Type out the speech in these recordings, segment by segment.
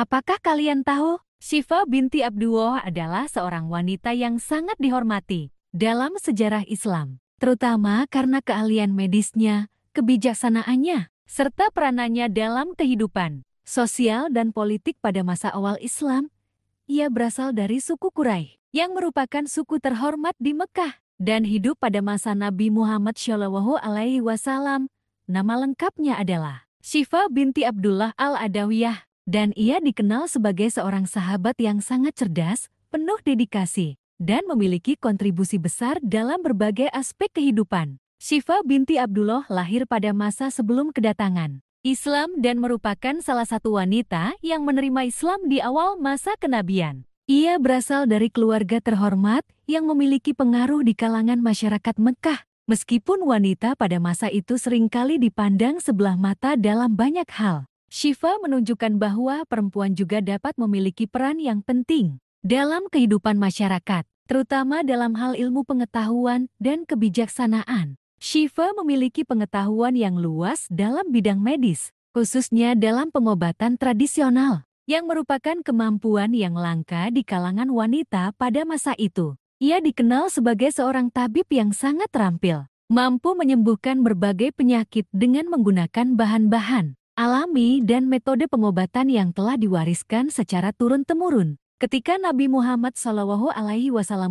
Apakah kalian tahu, Syifa binti Abdullah adalah seorang wanita yang sangat dihormati dalam sejarah Islam, terutama karena keahlian medisnya, kebijaksanaannya, serta peranannya dalam kehidupan sosial dan politik pada masa awal Islam. Ia berasal dari suku Quraisy, yang merupakan suku terhormat di Mekah, dan hidup pada masa Nabi Muhammad SAW. Nama lengkapnya adalah Syifa binti Abdullah al-Adawiyah, dan ia dikenal sebagai seorang sahabat yang sangat cerdas, penuh dedikasi, dan memiliki kontribusi besar dalam berbagai aspek kehidupan. Syifa binti Abdullah lahir pada masa sebelum kedatangan Islam dan merupakan salah satu wanita yang menerima Islam di awal masa kenabian. Ia berasal dari keluarga terhormat yang memiliki pengaruh di kalangan masyarakat Mekah. Meskipun wanita pada masa itu seringkali dipandang sebelah mata dalam banyak hal, Syifa menunjukkan bahwa perempuan juga dapat memiliki peran yang penting dalam kehidupan masyarakat, terutama dalam hal ilmu pengetahuan dan kebijaksanaan. Syifa memiliki pengetahuan yang luas dalam bidang medis, khususnya dalam pengobatan tradisional, yang merupakan kemampuan yang langka di kalangan wanita pada masa itu. Ia dikenal sebagai seorang tabib yang sangat terampil, mampu menyembuhkan berbagai penyakit dengan menggunakan bahan-bahan alami dan metode pengobatan yang telah diwariskan secara turun-temurun. Ketika Nabi Muhammad SAW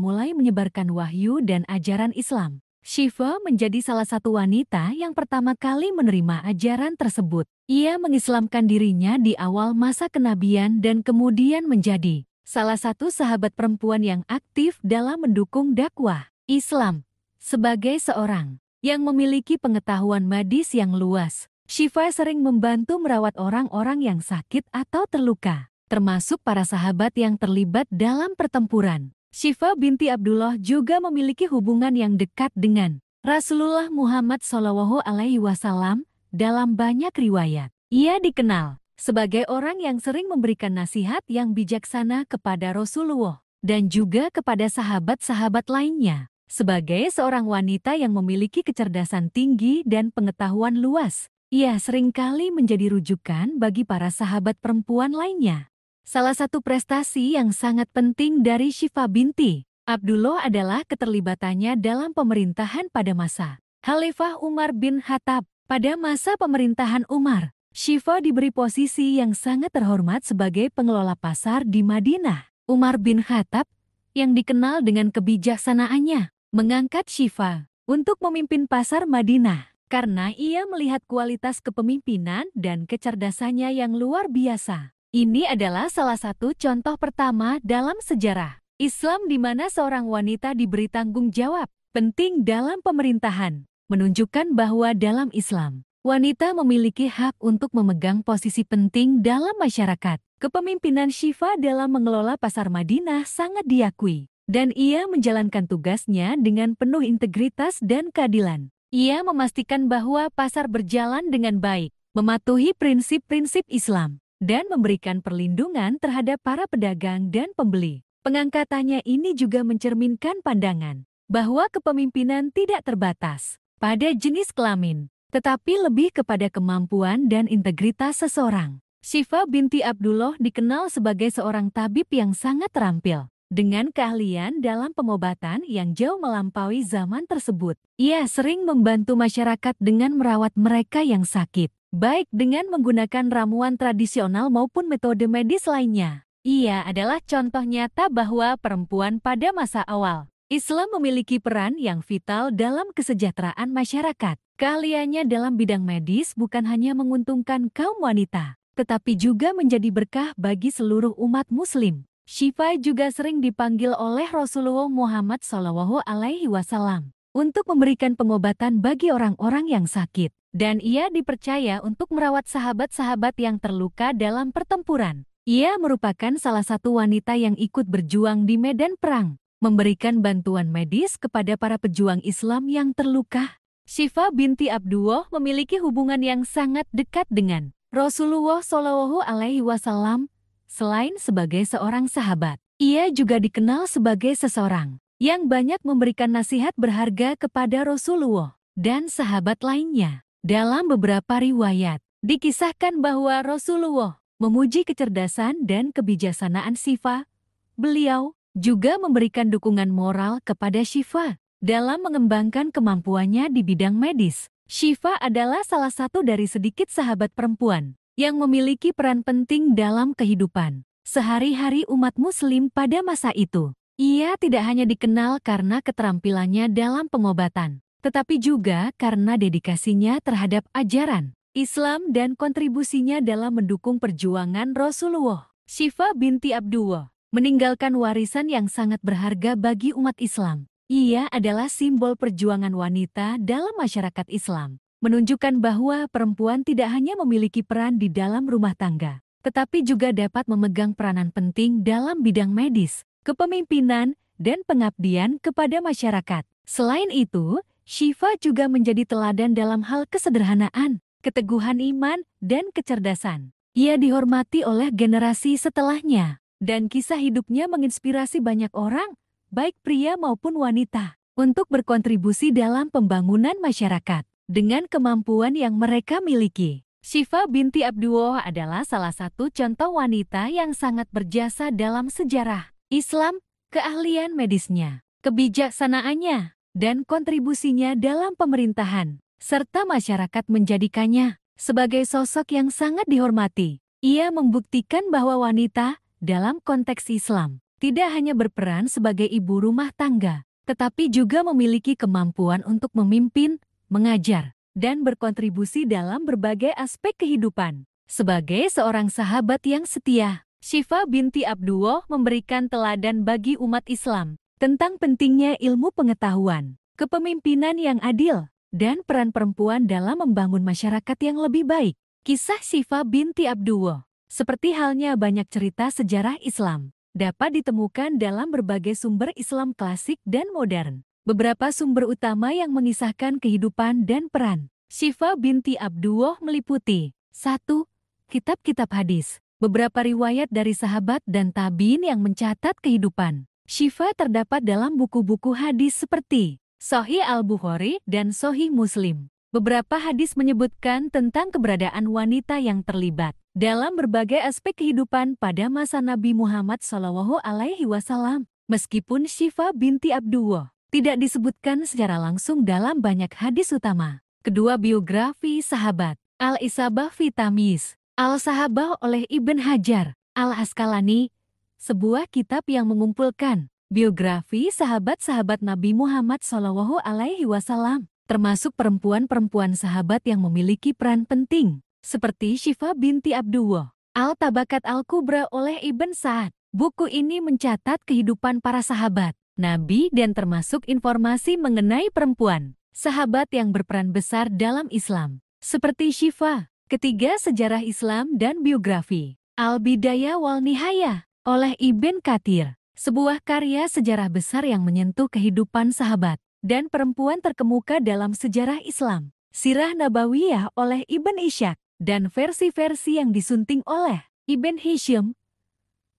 mulai menyebarkan wahyu dan ajaran Islam, Syifa menjadi salah satu wanita yang pertama kali menerima ajaran tersebut. Ia mengislamkan dirinya di awal masa kenabian dan kemudian menjadi salah satu sahabat perempuan yang aktif dalam mendukung dakwah Islam. Sebagai seorang yang memiliki pengetahuan medis yang luas, Syifa sering membantu merawat orang-orang yang sakit atau terluka, termasuk para sahabat yang terlibat dalam pertempuran. Syifa binti Abdullah juga memiliki hubungan yang dekat dengan Rasulullah Muhammad SAW dalam banyak riwayat. Ia dikenal sebagai orang yang sering memberikan nasihat yang bijaksana kepada Rasulullah dan juga kepada sahabat-sahabat lainnya. Sebagai seorang wanita yang memiliki kecerdasan tinggi dan pengetahuan luas, ia seringkali menjadi rujukan bagi para sahabat perempuan lainnya. Salah satu prestasi yang sangat penting dari Syifa binti Abdullah adalah keterlibatannya dalam pemerintahan pada masa Khalifah Umar bin Khattab. Pada masa pemerintahan Umar, Syifa diberi posisi yang sangat terhormat sebagai pengelola pasar di Madinah. Umar bin Khattab, yang dikenal dengan kebijaksanaannya, mengangkat Syifa untuk memimpin pasar Madinah karena ia melihat kualitas kepemimpinan dan kecerdasannya yang luar biasa. Ini adalah salah satu contoh pertama dalam sejarah Islam di mana seorang wanita diberi tanggung jawab penting dalam pemerintahan, menunjukkan bahwa dalam Islam, wanita memiliki hak untuk memegang posisi penting dalam masyarakat. Kepemimpinan Syifa dalam mengelola pasar Madinah sangat diakui, dan ia menjalankan tugasnya dengan penuh integritas dan keadilan. Ia memastikan bahwa pasar berjalan dengan baik, mematuhi prinsip-prinsip Islam, dan memberikan perlindungan terhadap para pedagang dan pembeli. Pengangkatannya ini juga mencerminkan pandangan bahwa kepemimpinan tidak terbatas pada jenis kelamin, tetapi lebih kepada kemampuan dan integritas seseorang. Syifa binti Abdullah dikenal sebagai seorang tabib yang sangat terampil, dengan keahlian dalam pengobatan yang jauh melampaui zaman tersebut. Ia sering membantu masyarakat dengan merawat mereka yang sakit, baik dengan menggunakan ramuan tradisional maupun metode medis lainnya. Ia adalah contoh nyata bahwa perempuan pada masa awal Islam memiliki peran yang vital dalam kesejahteraan masyarakat. Keahliannya dalam bidang medis bukan hanya menguntungkan kaum wanita, tetapi juga menjadi berkah bagi seluruh umat Muslim. Syifa juga sering dipanggil oleh Rasulullah Muhammad SAW untuk memberikan pengobatan bagi orang-orang yang sakit, dan ia dipercaya untuk merawat sahabat-sahabat yang terluka dalam pertempuran. Ia merupakan salah satu wanita yang ikut berjuang di medan perang, memberikan bantuan medis kepada para pejuang Islam yang terluka. Syifa binti Abdullah memiliki hubungan yang sangat dekat dengan Rasulullah SAW. Selain sebagai seorang sahabat, ia juga dikenal sebagai seseorang yang banyak memberikan nasihat berharga kepada Rasulullah dan sahabat lainnya. Dalam beberapa riwayat, dikisahkan bahwa Rasulullah memuji kecerdasan dan kebijaksanaan Syifa. Beliau juga memberikan dukungan moral kepada Syifa dalam mengembangkan kemampuannya di bidang medis. Syifa adalah salah satu dari sedikit sahabat perempuan yang memiliki peran penting dalam kehidupan sehari-hari umat Muslim pada masa itu. Ia tidak hanya dikenal karena keterampilannya dalam pengobatan, tetapi juga karena dedikasinya terhadap ajaran Islam dan kontribusinya dalam mendukung perjuangan Rasulullah. Syifa binti Abdullah meninggalkan warisan yang sangat berharga bagi umat Islam. Ia adalah simbol perjuangan wanita dalam masyarakat Islam, menunjukkan bahwa perempuan tidak hanya memiliki peran di dalam rumah tangga, tetapi juga dapat memegang peranan penting dalam bidang medis, kepemimpinan, dan pengabdian kepada masyarakat. Selain itu, Syifa juga menjadi teladan dalam hal kesederhanaan, keteguhan iman, dan kecerdasan. Ia dihormati oleh generasi setelahnya, dan kisah hidupnya menginspirasi banyak orang, baik pria maupun wanita, untuk berkontribusi dalam pembangunan masyarakat dengan kemampuan yang mereka miliki. Syifa binti Abdullah adalah salah satu contoh wanita yang sangat berjasa dalam sejarah Islam. Keahlian medisnya, kebijaksanaannya, dan kontribusinya dalam pemerintahan serta masyarakat menjadikannya sebagai sosok yang sangat dihormati. Ia membuktikan bahwa wanita dalam konteks Islam tidak hanya berperan sebagai ibu rumah tangga, tetapi juga memiliki kemampuan untuk memimpin, mengajar, dan berkontribusi dalam berbagai aspek kehidupan. Sebagai seorang sahabat yang setia, Syifa binti Abdullah memberikan teladan bagi umat Islam tentang pentingnya ilmu pengetahuan, kepemimpinan yang adil, dan peran perempuan dalam membangun masyarakat yang lebih baik. Kisah Syifa binti Abdullah, seperti halnya banyak cerita sejarah Islam, dapat ditemukan dalam berbagai sumber Islam klasik dan modern. Beberapa sumber utama yang mengisahkan kehidupan dan peran Syifa binti Abdullah meliputi 1. Kitab-kitab hadis. Beberapa riwayat dari sahabat dan tabi'in yang mencatat kehidupan Syifa terdapat dalam buku-buku hadis seperti Sahih Al-Bukhari dan Sahih Muslim. Beberapa hadis menyebutkan tentang keberadaan wanita yang terlibat dalam berbagai aspek kehidupan pada masa Nabi Muhammad SAW. Meskipun Syifa binti Abdullah tidak disebutkan secara langsung dalam banyak hadis utama. Kedua, biografi sahabat. Al-Isabah fi Tamyiz Al-Sahabah oleh Ibn Hajar Al-Asqalani, sebuah kitab yang mengumpulkan biografi sahabat-sahabat Nabi Muhammad SAW, termasuk perempuan-perempuan sahabat yang memiliki peran penting, seperti Syifa binti Abdullah. Al-Tabakat Al-Kubra oleh Ibn Sa'ad. Buku ini mencatat kehidupan para sahabat Nabi dan termasuk informasi mengenai perempuan sahabat yang berperan besar dalam Islam, seperti Syifa. Ketiga, sejarah Islam dan biografi. Al-Bidayah wal Nihayah oleh Ibn Katsir, sebuah karya sejarah besar yang menyentuh kehidupan sahabat dan perempuan terkemuka dalam sejarah Islam. Sirah Nabawiyah oleh Ibn Ishaq dan versi-versi yang disunting oleh Ibn Hisham,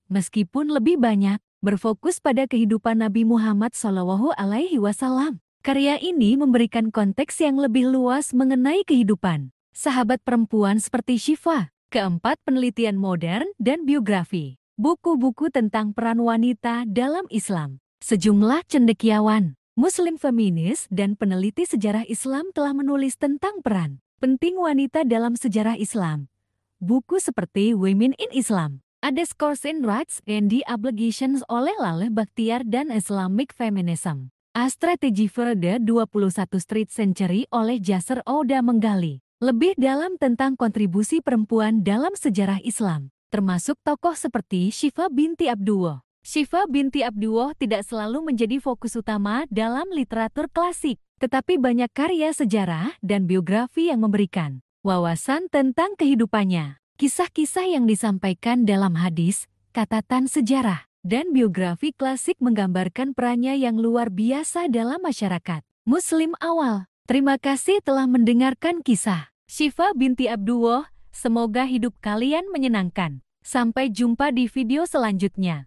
meskipun lebih banyak berfokus pada kehidupan Nabi Muhammad SAW. Karya ini memberikan konteks yang lebih luas mengenai kehidupan sahabat perempuan seperti Syifa. Keempat, penelitian modern dan biografi. Buku-buku tentang peran wanita dalam Islam. Sejumlah cendekiawan, Muslim feminis, dan peneliti sejarah Islam telah menulis tentang peran penting wanita dalam sejarah Islam. Buku seperti Women in Islam, A Discourse in Rights and the Obligations oleh Laleh Bakhtiar dan Islamic Feminism, A Strategy for the 21st Century oleh Jasser Ouda menggali lebih dalam tentang kontribusi perempuan dalam sejarah Islam, termasuk tokoh seperti Syifa binti Abdullah. Syifa binti Abdullah tidak selalu menjadi fokus utama dalam literatur klasik, tetapi banyak karya sejarah dan biografi yang memberikan wawasan tentang kehidupannya. Kisah-kisah yang disampaikan dalam hadis, catatan sejarah, dan biografi klasik menggambarkan perannya yang luar biasa dalam masyarakat Muslim awal. Terima kasih telah mendengarkan kisah Syifa binti Abdullah. Semoga hidup kalian menyenangkan. Sampai jumpa di video selanjutnya.